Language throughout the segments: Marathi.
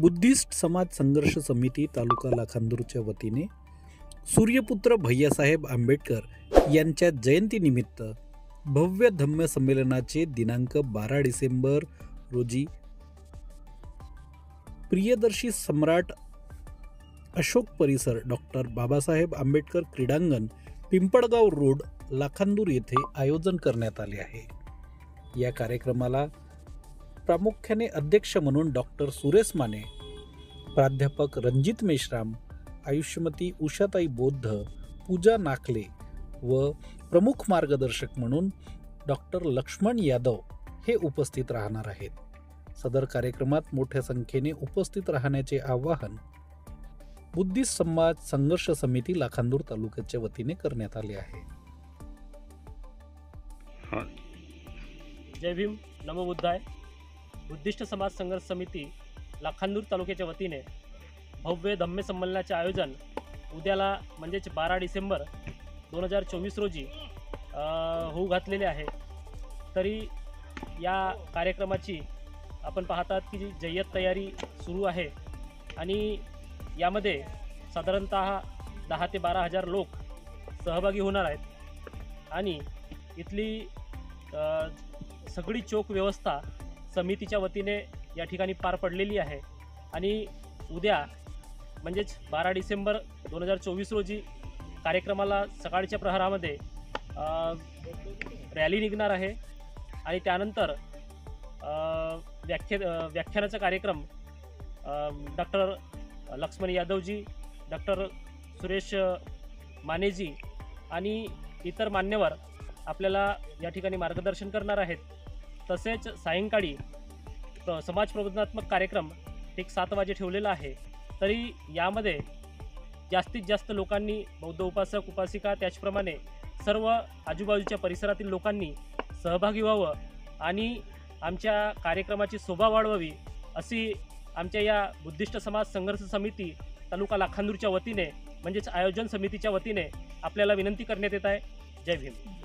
बुद्धिस्ट समाज संघर्ष समिती तालुका लाखांदूरच्या वतीने सूर्यपुत्र भैयासाहेब आंबेडकर यांच्या जयंतीनिमित्त भव्य धम्म संमेलनाचे दिनांक 12 डिसेंबर रोजी प्रियदर्शी सम्राट अशोक परिसर डॉक्टर बाबासाहेब आंबेडकर क्रीडांगण पिंपळगाव रोड लाखांदूर येथे आयोजन करण्यात आले आहे। या कार्यक्रमाला प्रामुख्याने अध्यक्ष म्हणून डॉक्टर सुरेश माने, प्राध्यापक रणजित मेश्राम, आयुष्यमती उषाताई बौद्ध, पूजा नाकले व प्रमुख मार्गदर्शक म्हणून डॉक्टर लक्ष्मण यादव हे उपस्थित राहणार आहेत। सदर कार्यक्रमात मोठ्या संख्येने उपस्थित राहण्याचे आवाहन बुद्धिस्ट समाज संघर्ष समिती लाखांदूर तालुक्याच्या वतीने करण्यात आले आहे। जय भीम, नमो बुद्धाय। बुद्धिस्ट समाज संघर्ष समिती लाखांदूर तालुक्याच्या वतीने भव्य धम्म संमेलनाचे आयोजन उद्याला म्हणजेच 12 डिसेंबर 2024 रोजी होऊ घातलेले आहे। तरी या कार्यक्रमाची आपण पाहतात की जय्यत तयारी सुरू आहे आणि यामध्ये साधारणतः 10 ते 12 हजार लोक सहभागी होणार आहेत आणि इथली सगळी चोख व्यवस्था समितीच्या वतीने या ठिकाणी पार पडलेली आहे आणि उद्या म्हणजेच 12 डिसेंबर 2024 रोजी कार्यक्रमाला सकाळच्या प्रहरामध्ये रॅली निघणार आहे आणि त्यानंतर व्याख्यानाचा कार्यक्रम डॉक्टर लक्ष्मण यादवजी, डॉक्टर सुरेश मानेजी आणि इतर मान्यवर आपल्याला या ठिकाणी मार्गदर्शन करणार आहेत। तसेच सायंकाळी समाज प्रबोधनात्मक कार्यक्रम ठीक 7 वाजे ठेवलेला आहे। तरी यामध्ये जास्तीत जास्त लोकांनी, बौद्ध उपासक उपासिका त्याचप्रमाणे सर्व आजूबाजूच्या परिसरातील लोकांनी सहभागी व्हावं आणि आमच्या कार्यक्रमाची शोभा वाढवावी अशी आमच्या या बुद्धिस्ट समाज संघर्ष समिती तालुका लाखांदूरच्या वतीने म्हणजेच आयोजन समितीच्या वतीने आपल्याला विनंती करण्यात येत आहे। जय भीम।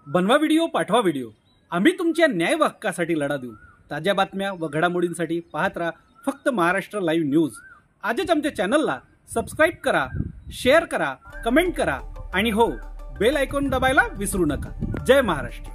बनवा व्हिडिओ, पाठवा व्हिडिओ, आम्ही तुमच्या न्याय हक्कासाठी लढा देऊ। ताज्या बातम्या व घडामोडींसाठी पाहत राहा फक्त महाराष्ट्र लाईव्ह न्यूज। आजच आमच्या चॅनलला सबस्क्राईब करा, शेअर करा, कमेंट करा आणि हो, बेल आयकॉन दबायला विसरू नका। जय महाराष्ट्र।